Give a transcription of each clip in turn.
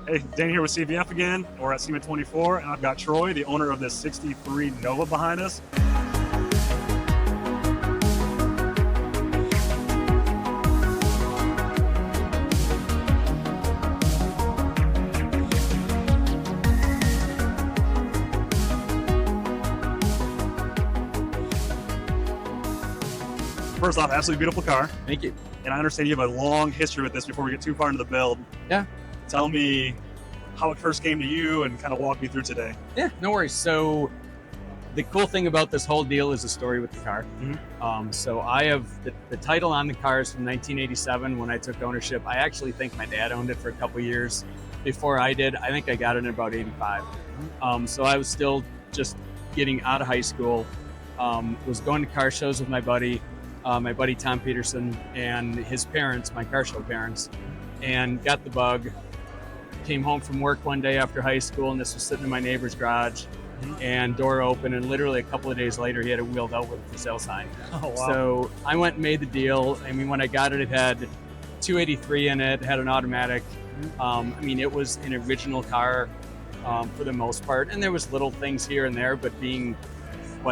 Hey, Dan here with CVF again. We're at SEMA 24, and I've got Troy, the owner of this 63 Nova behind us. First off, absolutely beautiful car. Thank you. And I understand you have a long history with this before we get too far into the build. Yeah. Tell me how it first came to you and kind of walk me through today. Yeah, no worries. So the cool thing about this whole deal is the story with the car. So I have the title on the car is from 1987 when I took ownership. I actually think my dad owned it for a couple years before I did. I think I got it in about 85. So I was still just getting out of high school, was going to car shows with my buddy Tom Peterson and his parents, my car show parents, and got the bug. Came home from work one day after high school, and this was sitting in my neighbor's garage, and door open, and literally a couple of days later, he had it wheeled out with a for sale sign. Oh, wow. So I went and made the deal. I mean, when I got it, it had 283 in it, had an automatic. I mean, it was an original car for the most part, and there was little things here and there, but being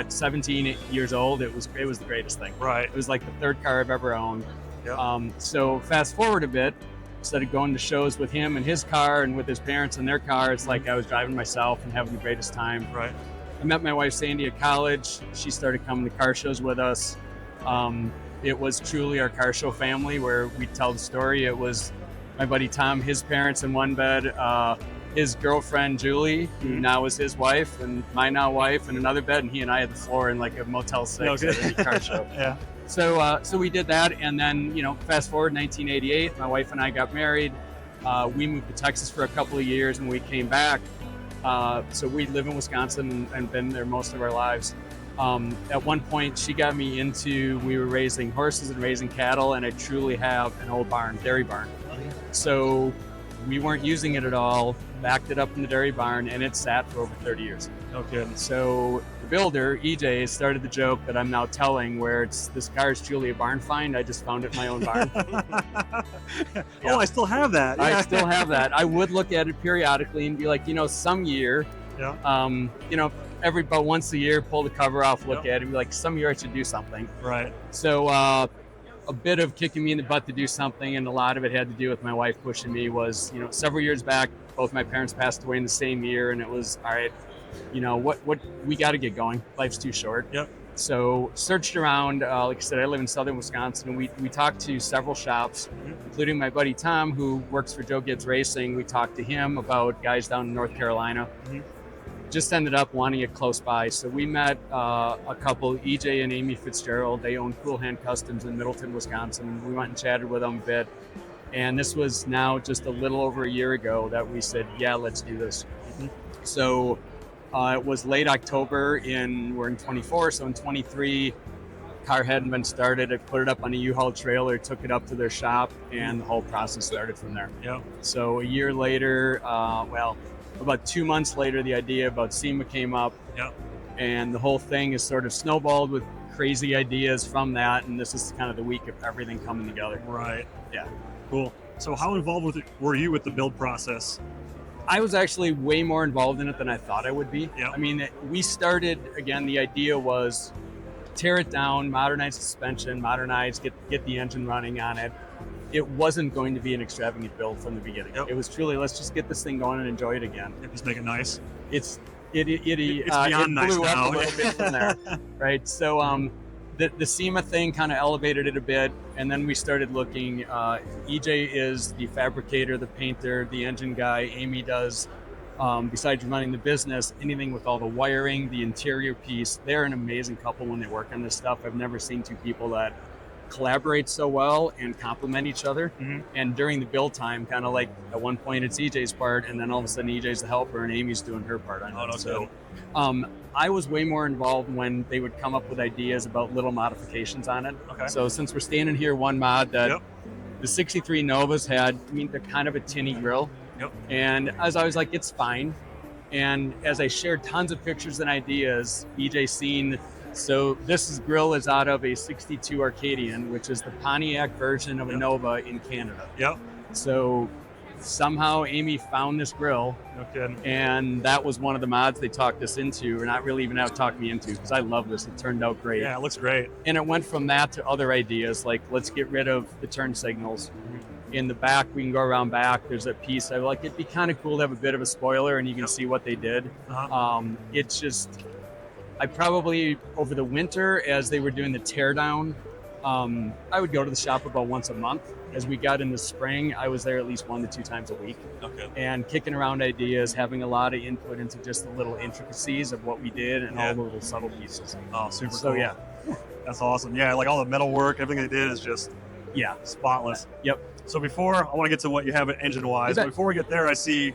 17 years old, it was the greatest thing. Right. It was like the third car I've ever owned. Yep. So fast forward a bit, instead of going to shows with him and his car and with his parents and their car, it's like I was driving myself and having the greatest time. Right. I met my wife Sandy at college. She started coming to car shows with us. It was truly our car show family where we tell the story. It was my buddy Tom, his parents in one bed, his girlfriend Julie, who now is his wife, and my now wife, in another bed, and he and I had the floor in like a Motel 6 at any car show. Yeah. So we did that, and then, fast forward 1988, my wife and I got married. We moved to Texas for a couple of years, and we came back. So we live in Wisconsin and been there most of our lives. At one point, she got me into, we were raising horses and raising cattle, and I truly have an old barn, dairy barn. So we weren't using it at all, backed it up in the dairy barn, and it sat for over 30 years. Okay. So the builder, EJ, started the joke that I'm now telling where this car is truly a barn find. I just found it in my own barn. Yeah. Oh, I still have that. I Yeah. still have that. I would look at it periodically and be like, some year, every about once a year, pull the cover off, look at it, and be like, some year I should do something. Right. So a bit of kicking me in the butt to do something, and a lot of it had to do with my wife pushing me, was, several years back, both my parents passed away in the same year, and it was, all right, what we got to get going. Life's too short. Yep. So searched around, like I said, I live in southern Wisconsin, and we talked to several shops, including my buddy Tom, who works for Joe Gibbs Racing. We talked to him about guys down in North Carolina. Just ended up wanting it close by. So we met a couple, EJ and Amy Fitzgerald. They own Cool Hand Customs in Middleton, Wisconsin. We went and chatted with them a bit. And this was now just a little over a year ago that we said, yeah, let's do this. So it was late October, we're in 24, so in 23, car hadn't been started. I put it up on a U-Haul trailer, took it up to their shop, and the whole process started from there. Yeah. So a year later, about 2 months later, the idea about SEMA came up. Yep. And the whole thing is sort of snowballed with crazy ideas from that, and this is kind of the week of everything coming together. Right. Yeah. Cool. So how involved were you with the build process? I was actually way more involved in it than I thought I would be. Yep. I mean, we started, again, the idea was tear it down, modernize suspension, get the engine running on it. It wasn't going to be an extravagant build from the beginning. Yep. It was truly, let's just get this thing going and enjoy it again. Just make it nice. It's beyond it nice blew now. Up a little bit from there, right? So the SEMA thing kind of elevated it a bit, and then we started looking. EJ is the fabricator, the painter, the engine guy. Amy does, besides running the business, anything with all the wiring, the interior piece. They're an amazing couple when they work on this stuff. I've never seen two people that collaborate so well and complement each other. And during the build time, kind of like at one point it's EJ's part, and then all of a sudden EJ's the helper and Amy's doing her part on it. So I was way more involved when they would come up with ideas about little modifications on it. Okay. So since we're standing here, one mod that the 63 Novas had, they're kind of a tinny grill. And as I was like, it's fine. And as I shared tons of pictures and ideas, EJ seen So this grill is out of a 62 Arcadian, which is the Pontiac version of a Nova in Canada. Yep. So somehow Amy found this grill, No kidding. and that was one of the mods they talked us into, or not really even out talked me into, because I love this. It turned out great. Yeah, it looks great. And it went from that to other ideas, like let's get rid of the turn signals. In the back, we can go around back. There's a piece I like. It'd be kind of cool to have a bit of a spoiler, and you can see what they did. It's just, I probably over the winter, as they were doing the teardown, I would go to the shop about once a month. As we got into spring, I was there at least 1 to 2 times a week, and kicking around ideas, having a lot of input into just the little intricacies of what we did and all the little subtle pieces. Oh, super So cool. yeah, That's awesome. Yeah, like all the metal work, everything they did is just spotless. Yep. So before, I want to get to what you have engine-wise. Okay. Before we get there, I see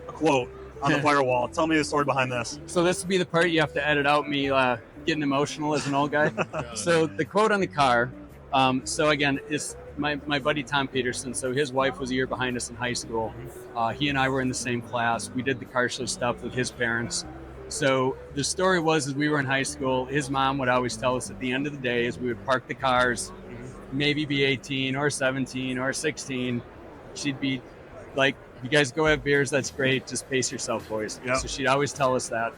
a quote on the firewall. Tell me the story behind this. So this would be the part you have to edit out me getting emotional as an old guy. So the quote on the car, so again, is my buddy Tom Peterson. So his wife was a year behind us in high school. He and I were in the same class. We did the car show stuff with his parents. So the story was, as we were in high school, his mom would always tell us at the end of the day, as we would park the cars, maybe be 18 or 17 or 16, she'd be like, you guys go have beers, that's great, just pace yourself, boys. So she'd always tell us that.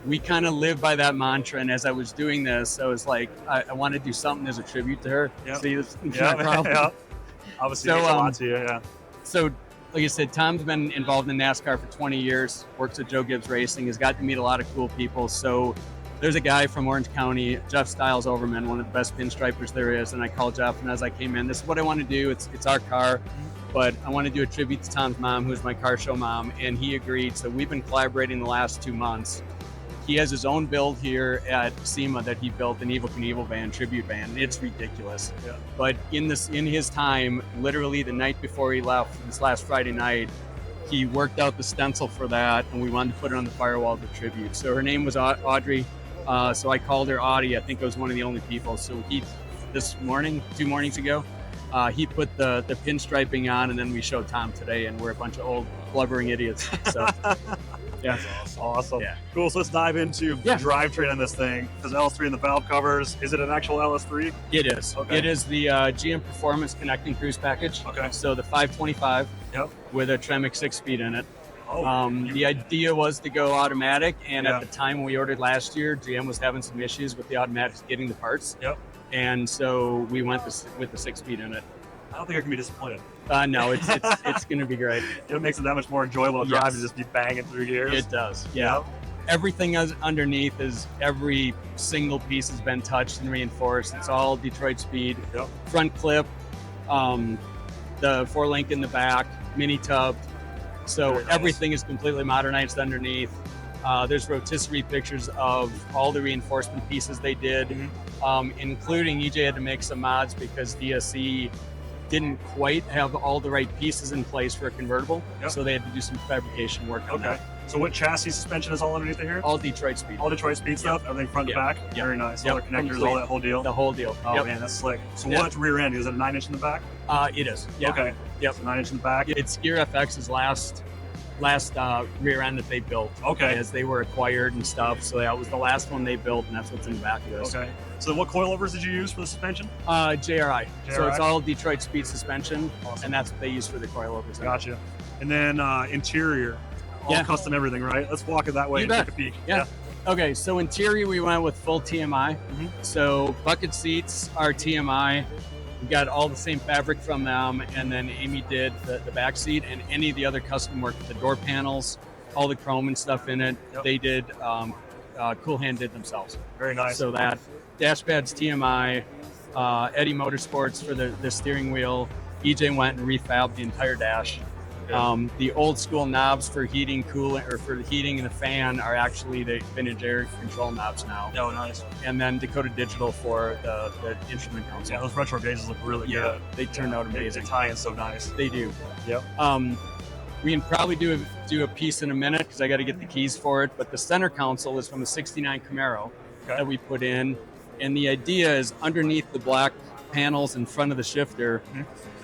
We kind of lived by that mantra, and as I was doing this, I was like, I want to do something as a tribute to her. See, this problem. Obviously, So, it means a lot to you, So, like I said, Tom's been involved in NASCAR for 20 years, works at Joe Gibbs Racing, has got to meet a lot of cool people. So there's a guy from Orange County, Jeff Stiles Overman, one of the best pinstripers there is. And I called Jeff, and as I came in, this is what I want to do. It's our car, but I want to do a tribute to Tom's mom, who's my car show mom. And he agreed. So we've been collaborating the last 2 months. He has his own build here at SEMA that he built, an Evel Knievel van, tribute van. It's ridiculous. But in his time, literally the night before he left, this last Friday night, he worked out the stencil for that, and we wanted to put it on the firewall as a tribute. So her name was Audrey. So I called her Audie. I think I was one of the only people. So this morning, 2 mornings ago, he put the pinstriping on, and then we showed Tom today, and we're a bunch of old blubbering idiots. So yeah, awesome. Yeah. Cool. So let's dive into the drivetrain on this thing. There's LS3 in the valve covers. Is it an actual LS3? It is. Okay. It is the GM Performance Connecting Cruise Package. Okay. So the 525 with a Tremec 6-speed in it. The idea was to go automatic, and at the time when we ordered last year, GM was having some issues with the automatics getting the parts. And so we went with the 6-speed in it. I don't think I can be disappointed. No, it's going to be great. It makes it that much more enjoyable to drive to just be banging through gears. It does, yeah. Everything underneath every single piece has been touched and reinforced. It's all Detroit speed. Front clip, the 4-link in the back, mini tub. So everything is completely modernized underneath. There's rotisserie pictures of all the reinforcement pieces they did, including EJ had to make some mods because DSE didn't quite have all the right pieces in place for a convertible. So they had to do some fabrication work on that. So what chassis suspension is all underneath here? All Detroit speed. All Detroit speed stuff? Everything front to back? Very nice. All the connectors, Complete. all that whole deal? The whole deal. Oh man, that's slick. So what's rear end? Is it a 9-inch in the back? It is. Yeah. Okay. Yep. So 9-inch in the back? It's Gear FX's last rear end that they built. As they were acquired and stuff. So that was the last one they built, and that's what's in the back of this. Okay. So what coilovers did you use for the suspension? JRI. So it's all Detroit speed suspension, and that's what they use for the coilovers. Gotcha. And then interior, all custom everything, right? Let's walk it that way and take a peek. Yeah. Okay, so interior we went with full TMI. So bucket seats are TMI. We got all the same fabric from them, and then Amy did the back seat and any of the other custom work, the door panels, all the chrome and stuff in it. They did, Cool Hand did themselves. Very nice. So that dash pads TMI, Eddie Motorsports for the steering wheel. EJ went and refabbed the entire dash. The old school knobs for heating, cooling, or for the heating and the fan are actually the vintage air control knobs now. Oh, nice. And then Dakota Digital for the instrument console. Yeah, those retro gauges look really good. They turned out amazing. The tie-in's so nice. They do. Yep. We can probably do a piece in a minute because I got to get the keys for it. But the center console is from a '69 Camaro that we put in, and the idea is underneath the black panels in front of the shifter.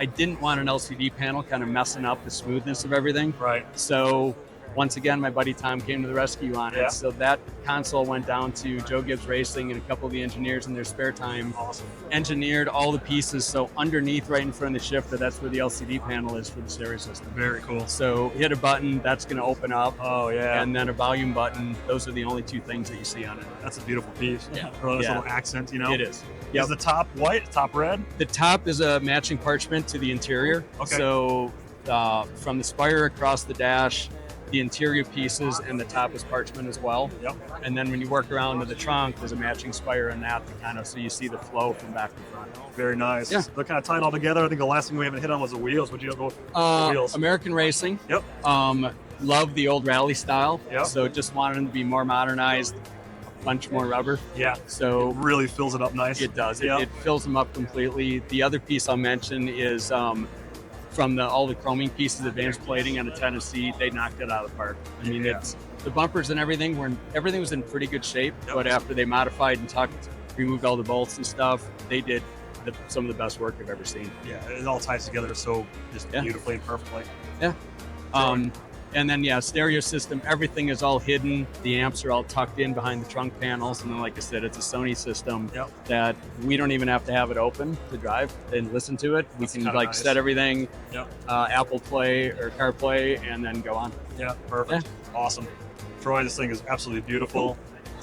I didn't want an LCD panel kind of messing up the smoothness of everything. Right. So once again, my buddy Tom came to the rescue on it. Yeah. So that console went down to Joe Gibbs Racing, and a couple of the engineers in their spare time Awesome. engineered all the pieces. So underneath, right in front of the shifter, that's where the LCD panel is for the stereo system. Very cool. So hit a button, that's going to open up. Oh yeah. And then a volume button. Those are the only two things that you see on it. That's a beautiful piece. Yeah. Really nice Yeah. little accent, you know. It is. Is the top white, top red? The top is a matching parchment to the interior. Okay. So from the spire across the dash, the interior pieces, and the top is parchment as well. Yep. And then when you work around to the trunk, there's a matching spire in that kind of, so you see the flow from back to front. Very nice. Yeah. They're kind of tied all together. I think the last thing we haven't hit on was the wheels. Would you go with the wheels? American Racing. Yep. Love the old rally style. Yep. So just wanted them to be more modernized, a bunch more rubber. Yeah. So It really fills it up nice. it does. Yep. It fills them up completely. The other piece I'll mention is from all the chroming pieces, advanced plating on the Tennessee, they knocked it out of the park. I mean, Yeah. it's the bumpers and everything everything was in pretty good shape. Yep. But after they modified and removed all the bolts and stuff, they did some of the best work I've ever seen. Yeah, it all ties together so just Yeah. beautifully and perfectly. And then stereo system, everything is all hidden. The amps are all tucked in behind the trunk panels, and then like I said, it's a Sony system Yep. that we don't even have to have it open to drive and listen to it. We That's can kinda like nice. set everything, Yep. Apple Play or CarPlay, and then go on. Yeah, perfect. Awesome. Troy, this thing is absolutely beautiful.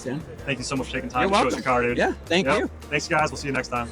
Yeah. Thank you so much for taking time You're to show us welcome. your car, dude. Yeah, thank Yep. you. Thanks, guys. We'll see you next time.